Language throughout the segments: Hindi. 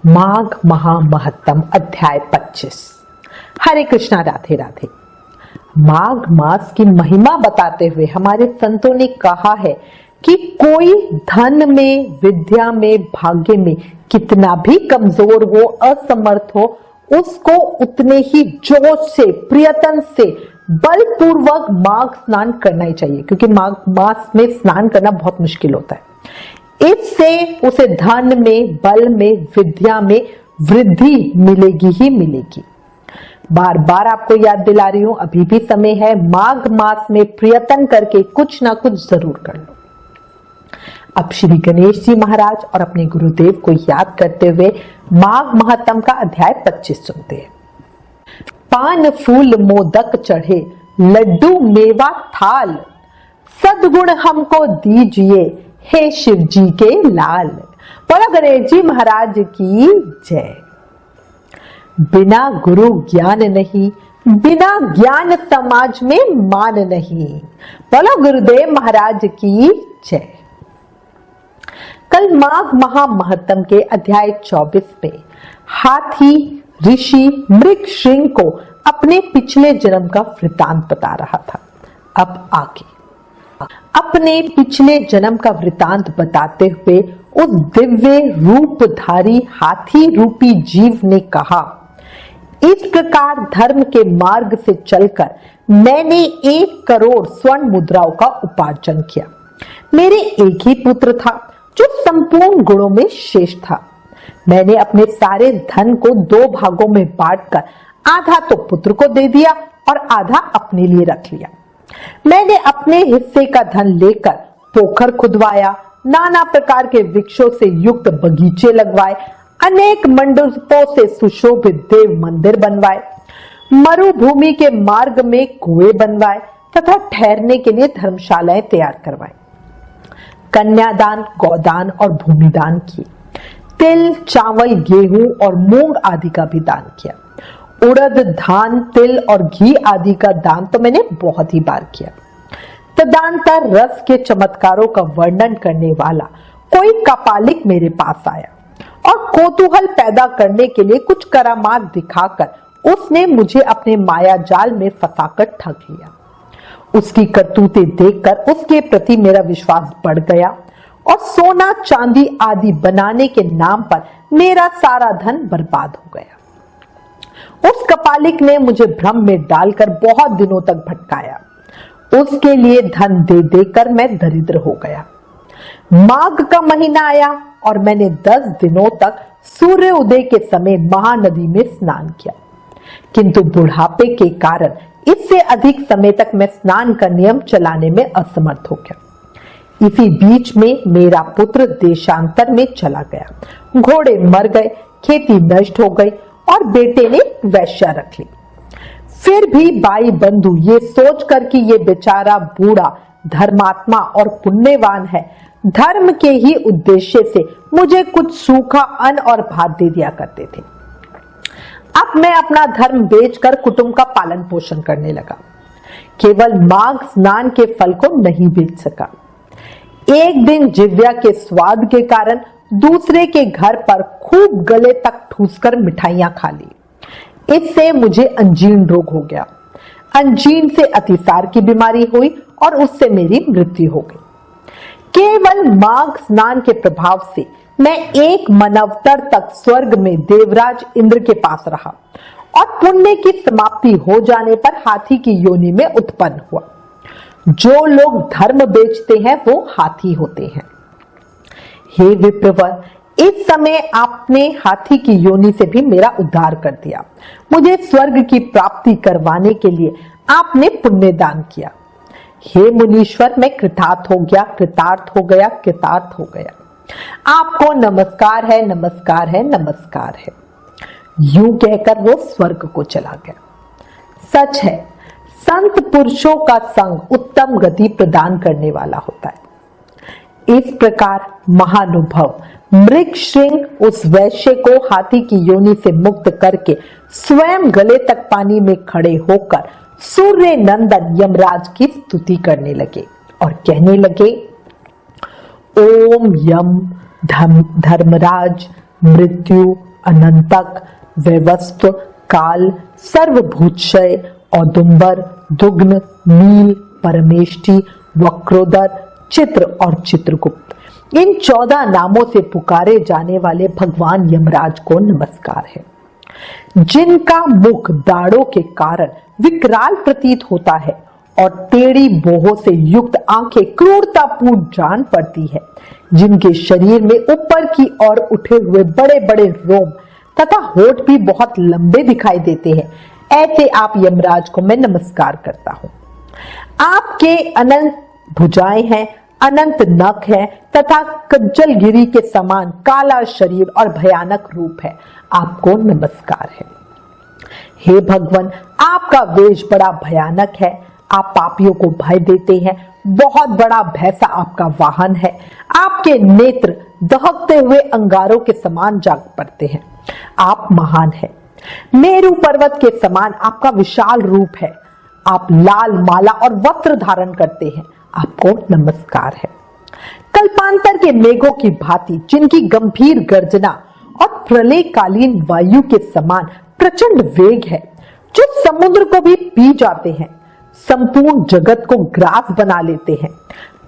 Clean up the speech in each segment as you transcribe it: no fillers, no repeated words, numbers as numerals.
माघ महामहत्तम अध्याय 25। हरे कृष्णा, राधे राधे। माघ मास की महिमा बताते हुए हमारे संतों ने कहा है कि कोई धन में, विद्या में, भाग्य में कितना भी कमजोर हो, असमर्थ हो, उसको उतने ही जोश से, प्रियतन से, बलपूर्वक माघ स्नान करना ही चाहिए, क्योंकि माघ मास में स्नान करना बहुत मुश्किल होता है। इससे उसे धन में, बल में, विद्या में वृद्धि मिलेगी ही मिलेगी। बार बार आपको याद दिला रही हूं, अभी भी समय है। माघ मास में प्रयत्न करके कुछ ना कुछ जरूर कर लो। अब श्री गणेश जी महाराज और अपने गुरुदेव को याद करते हुए माघ महात्म का अध्याय 25 सुनते हैं। पान फूल मोदक चढ़े, लड्डू मेवा थाल, सद्गुण हमको दीजिए हे शिव जी के लाल। बोलो गणेश जी महाराज की जय। बिना गुरु ज्ञान नहीं, बिना ज्ञान समाज में मान नहीं। बोलो गुरुदेव महाराज की जय। कल माघ महामहत्तम के अध्याय 24 में हाथी ऋषि मृगश्रृंग को अपने पिछले जन्म का वृतांत बता रहा था। अब आगे अपने पिछले जन्म का वृतांत बताते हुए उस दिव्य रूपधारी हाथी रूपी जीव ने कहा, इस प्रकार धर्म के मार्ग से चलकर मैंने 1 करोड़ स्वर्ण मुद्राओं का उपार्जन किया। मेरे एक ही पुत्र था जो संपूर्ण गुणों में श्रेष्ठ था। मैंने अपने सारे धन को 2 भागों में बांटकर आधा तो पुत्र को दे दिया और आधा अपने लिए रख लिया। मैंने अपने हिस्से का धन लेकर पोखर खुदवाया, नाना प्रकार के वृक्षों से युक्त बगीचे लगवाए, अनेक मंडपों से सुशोभित देव मंदिर बनवाए, मरुभूमि के मार्ग में कुएं बनवाए तथा ठहरने के लिए धर्मशालाएं तैयार करवाए। कन्यादान, गौदान और भूमिदान किए। तिल, चावल, गेहूं और मूंग आदि का भी दान किया। उड़द, धान, तिल और घी आदि का दान तो मैंने बहुत ही बार किया। तदंतर रस के चमत्कारों का वर्णन करने वाला कोई कपालिक मेरे पास आया और कौतूहल पैदा करने के लिए कुछ करामात दिखाकर उसने मुझे अपने माया जाल में फंसाकर ठग लिया। उसकी करतूतें देखकर उसके प्रति मेरा विश्वास बढ़ गया और सोना चांदी आदि बनाने के नाम पर मेरा सारा धन बर्बाद हो गया। उस कपालिक ने मुझे भ्रम में डालकर बहुत दिनों तक भटकाया। उसके लिए धन दे देकर मैं दरिद्र हो गया। माघ का महीना आया और मैंने 10 दिनों तक सूर्य उदय के समय महानदी में स्नान किया, किंतु बुढ़ापे के कारण इससे अधिक समय तक मैं स्नान का नियम चलाने में असमर्थ हो गया। इसी बीच में मेरा पुत्र देशांतर में चला गया। घोड़े मर गए, खेती नष्ट हो गई और बेटे ने वैश्या रख ली। फिर भी भाई बंधु ये सोचकर कि ये बेचारा बूढ़ा धर्मात्मा और पुण्यवान है, धर्म के ही उद्देश्य से मुझे कुछ सूखा अन्न और भात दे दिया करते थे। अब मैं अपना धर्म बेचकर कुटुंब का पालन पोषण करने लगा। केवल माघ स्नान के फल को नहीं बेच सका। एक दिन जिव्या के स्वाद के कारण दूसरे के घर पर खूब गले तक ठूसकर मिठाइयां खा ली। इससे मुझे अंजीर्ण रोग हो गया। अंजीर्ण से अतिसार की बीमारी हुई और उससे मेरी मृत्यु हो गई। केवल माघ स्नान के प्रभाव से मैं 1 मनवतर तक स्वर्ग में देवराज इंद्र के पास रहा और पुण्य की समाप्ति हो जाने पर हाथी की योनि में उत्पन्न हुआ। जो लोग धर्म बेचते हैं वो हाथी होते हैं। हे विप्रवर, इस समय आपने हाथी की योनि से भी मेरा उद्धार कर दिया। मुझे स्वर्ग की प्राप्ति करवाने के लिए आपने पुण्य दान किया। हे मुनीश्वर, मैं कृतार्थ हो गया, कृतार्थ हो गया, कृतार्थ हो गया। आपको नमस्कार है, नमस्कार है, नमस्कार है। यूं कहकर वो स्वर्ग को चला गया। सच है, संत पुरुषों का संग उत्तम गति प्रदान करने वाला होता है। इस प्रकार महानुभव मृगश्रृंग उस वैश्य को हाथी की योनि से मुक्त करके स्वयं गले तक पानी में खड़े होकर सूर्य नंदन यमराज की स्तुति करने लगे और कहने लगे, ओम यम धर्मराज मृत्यु अनंतक, वैवस्व, काल, सर्वभूतशय, औदुंबर, दुग्न, नील, परमेष्टि, वक्रोदर, चित्र और चित्रगुप्त। इन 14 नामों से पुकारे जाने वाले भगवान यमराज को नमस्कार है, जिनका मुख दाढ़ों के कारण विकराल प्रतीत होता है और टेढ़ी बोहों से युक्त आंखें क्रूरतापूर्ण जान पड़ती है, जिनके शरीर में ऊपर की ओर उठे हुए बड़े बड़े रोम तथा होठ भी बहुत लंबे दिखाई देते हैं, ऐसे आप यमराज को मैं नमस्कार करता हूं। आपके अनंत भुजाएं हैं, अनंत नख है तथा कज्जलगिरी के समान काला शरीर और भयानक रूप है, आपको नमस्कार है। हे भगवान, आपका वेश बड़ा भयानक है, आप पापियों को भय देते हैं, बहुत बड़ा भैंसा आपका वाहन है, आपके नेत्र दहकते हुए अंगारों के समान जाग पड़ते हैं, आप महान हैं। मेरु पर्वत के समान आपका विशाल रूप है, आप लाल माला और वस्त्र धारण करते हैं, आपको नमस्कार है। कल्पांतर के मेघों की भांति, जिनकी गंभीर गर्जना और प्रलयकालीन वायु के समान प्रचंड वेग है, जो समुद्र को भी पी जाते हैं, संपूर्ण जगत को ग्रास बना लेते हैं,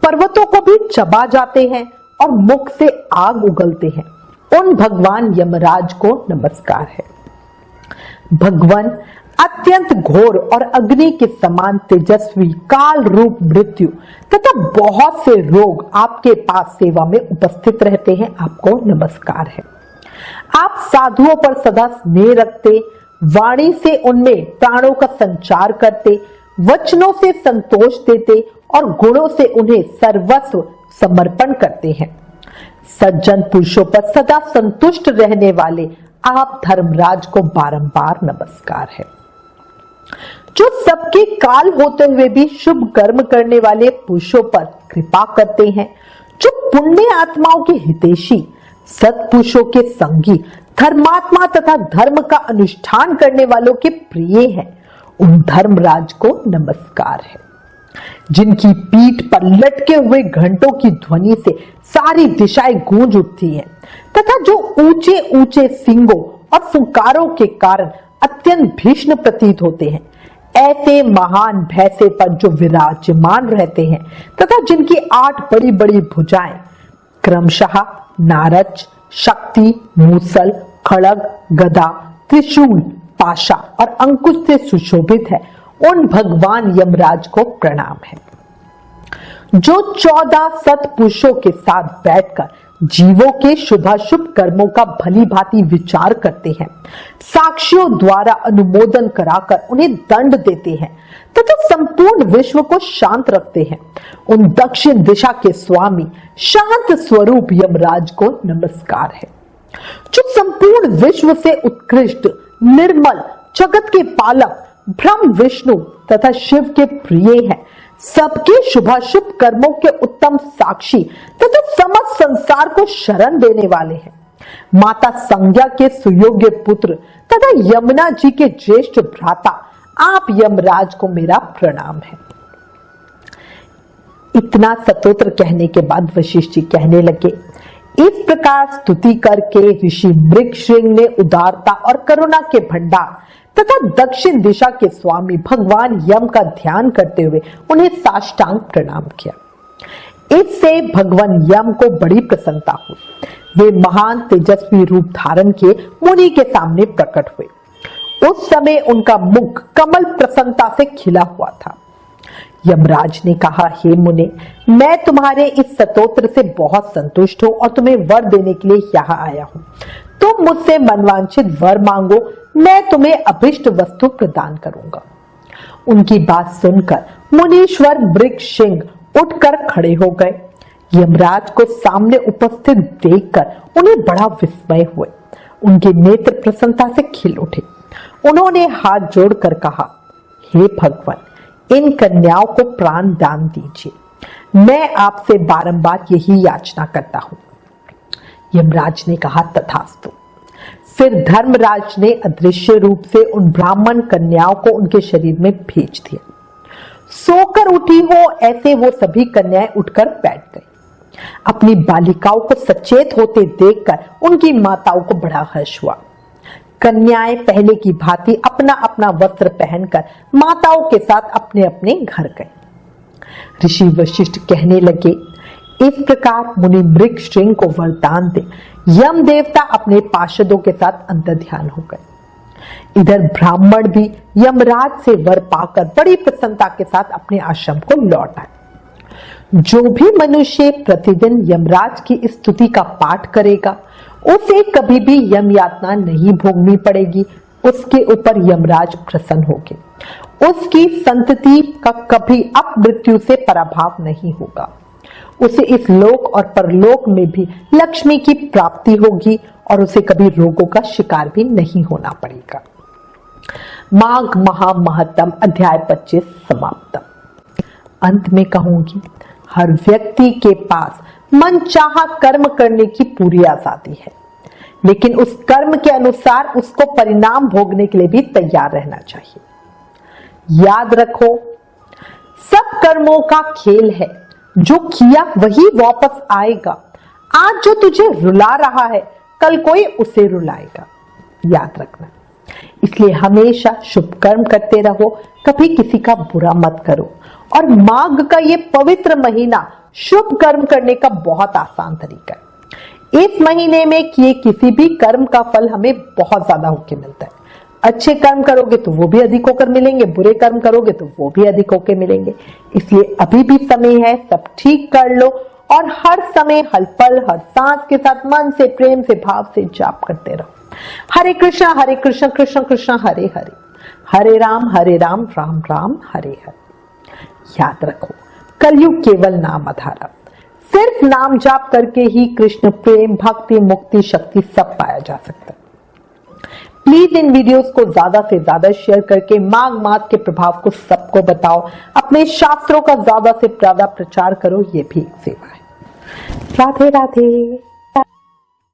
पर्वतों को भी चबा जाते हैं और मुख से आग उगलते हैं, उन भगवान यमराज को नमस्कार है। भगवान, अत्यंत घोर और अग्नि के समान तेजस्वी काल रूप मृत्यु तथा बहुत से रोग आपके पास सेवा में उपस्थित रहते हैं, आपको नमस्कार है। आप साधुओं पर सदा स्नेह रखते, वाणी से उनमें प्राणों का संचार करते, वचनों से संतोष देते और गुणों से उन्हें सर्वस्व समर्पण करते हैं। सज्जन पुरुषों पर सदा संतुष्ट रहने वाले आप धर्मराज को बारंबार नमस्कार है। जो सबके काल होते हुए भी शुभ कर्म करने वाले पुरुषों पर कृपा करते हैं, जो पुण्य आत्माओं के हितैषी, सत्पुरुषों के संगी, धर्मात्मा तथा धर्म का अनुष्ठान करने वालों के प्रिय हैं, उन धर्मराज को नमस्कार है। जिनकी पीठ पर लटके हुए घंटों की ध्वनि से सारी दिशाएं गूंज उठती हैं तथा जो ऊंचे ऊंचे सींगों और फुंकारों के कारण अत्यंत भीषण प्रतीत होते हैं, ऐसे महान भैंसे पर जो विराजमान रहते हैं तथा जिनकी 8 बड़ी बड़ी भुजाएं क्रमशः नारच, शक्ति, मूसल, खड़ग, गदा, त्रिशूल, पाशा और अंकुश से सुशोभित है, उन भगवान यमराज को प्रणाम है। जो 14 सत्पुरुषों के साथ बैठकर जीवों के शुभाशुभ कर्मों का भली भांति विचार करते हैं, साक्षियों द्वारा अनुमोदन कराकर उन्हें दंड देते हैं तथा संपूर्ण विश्व को शांत रखते हैं, उन दक्षिण दिशा के स्वामी शांत स्वरूप यमराज को नमस्कार है। जो संपूर्ण विश्व से उत्कृष्ट, निर्मल, जगत के पालक ब्रह्म विष्णु तथा शिव के प्रिय हैं, सबके शुभाशुभ कर्मों के उत्तम साक्षी तथा समस्त संसार को शरण देने वाले हैं, माता संज्ञा के सुयोग्य पुत्र तथा यमुना जी के ज्येष्ठ भ्राता आप यमराज को मेरा प्रणाम है। इतना स्तोत्र कहने के बाद वशिष्ठ जी कहने लगे, इस प्रकार स्तुति करके ऋषि मृगशृंग ने उदारता और करुणा के भंडार तथा दक्षिण दिशा के स्वामी भगवान यम का ध्यान करते हुए उन्हें साष्टांग प्रणाम किया। इससे भगवान यम को बड़ी प्रसन्नता हुई। वे महान तेजस्वी रूप धारण किए मुनि के सामने प्रकट हुए। उस समय उनका मुख कमल प्रसन्नता से खिला हुआ था। यमराज ने कहा, हे मुने, मैं तुम्हारे इस स्तोत्र से बहुत संतुष्ट हूं और तुम्हें वर देने के लिए यहाँ आया हूं। तुम मुझसे मनवांछित वर मांगो, मैं तुम्हें अभिष्ट वस्तु प्रदान करूंगा। उनकी बात सुनकर मुनीश्वर मृगशृंग उठकर खड़े हो गए। यमराज को सामने उपस्थित देखकर उन्हें बड़ा विस्मय हुए। उनके नेत्र प्रसन्नता से खिल उठे। उन्होंने हाथ जोड़कर कहा, हे भगवान, इन कन्याओं को प्राण दान दीजिए। मैं आपसे बारंबार यही याचना करता हूं। यमराज ने कहा, तथास्तु। फिर धर्मराज ने अदृश्य रूप से उन ब्राह्मण कन्याओं को उनके शरीर में भेज दिया। सोकर उठी हो ऐसे वो सभी कन्याएं उठकर बैठ गई। अपनी बालिकाओं को सचेत होते देखकर उनकी माताओं को बड़ा हर्ष हुआ। कन्याएं पहले की भांति अपना अपना वस्त्र पहनकर माताओं के साथ अपने अपने घर गए। ऋषि वशिष्ठ कहने लगे, इस प्रकार मुनि मृग श्रृंग को वरदान दे यम देवता अपने पार्षदों के साथ अंतर ध्यान हो गए। इधर ब्राह्मण भी यमराज से वर पाकर बड़ी प्रसन्नता के साथ अपने आश्रम को लौट आए। जो भी मनुष्य प्रतिदिन यमराज की स्तुति का पाठ करेगा उसे कभी भी यम यातना नहीं भोगनी पड़ेगी। उसके ऊपर यमराज प्रसन्न होंगे। उसकी संतति का कभी अपमृत्यु से पराभव नहीं होगा। उसे इस लोक और परलोक में भी लक्ष्मी की प्राप्ति होगी और उसे कभी रोगों का शिकार भी नहीं होना पड़ेगा। माघ महामहत्तम अध्याय 25 समाप्त। अंत में कहूंगी, हर व्यक्ति के पास मनचाहा कर्म करने की पूरी आजादी है, लेकिन उस कर्म के अनुसार उसको परिणाम भोगने के लिए भी तैयार रहना चाहिए। याद रखो, सब कर्मों का खेल है, जो किया वही वापस आएगा। आज जो तुझे रुला रहा है कल कोई उसे रुलाएगा, याद रखना। इसलिए हमेशा शुभ कर्म करते रहो, कभी किसी का बुरा मत करो। और माघ का ये पवित्र महीना शुभ कर्म करने का बहुत आसान तरीका है। इस महीने में किए किसी भी कर्म का फल हमें बहुत ज्यादा होके मिलता है। अच्छे कर्म करोगे तो वो भी अधिक होकर मिलेंगे, बुरे कर्म करोगे तो वो भी अधिक होकर मिलेंगे। इसलिए अभी भी समय है, सब ठीक कर लो और हर समय हर पल हर सांस के साथ मन से प्रेम से भाव से जाप करते रहो। हरे कृष्णा कृष्ण कृष्ण हरे हरे, हरे राम राम राम हरे हरे। याद रखो, कलयुग केवल नाम आधार, सिर्फ नाम जाप करके ही कृष्ण प्रेम भक्ति मुक्ति शक्ति सब पाया जा सकता है। प्लीज इन वीडियोस को ज्यादा से ज्यादा शेयर करके माघ मास के प्रभाव को सबको बताओ। अपने शास्त्रों का ज्यादा से ज्यादा प्रचार करो, ये भी एक सेवा है। राधे राधे।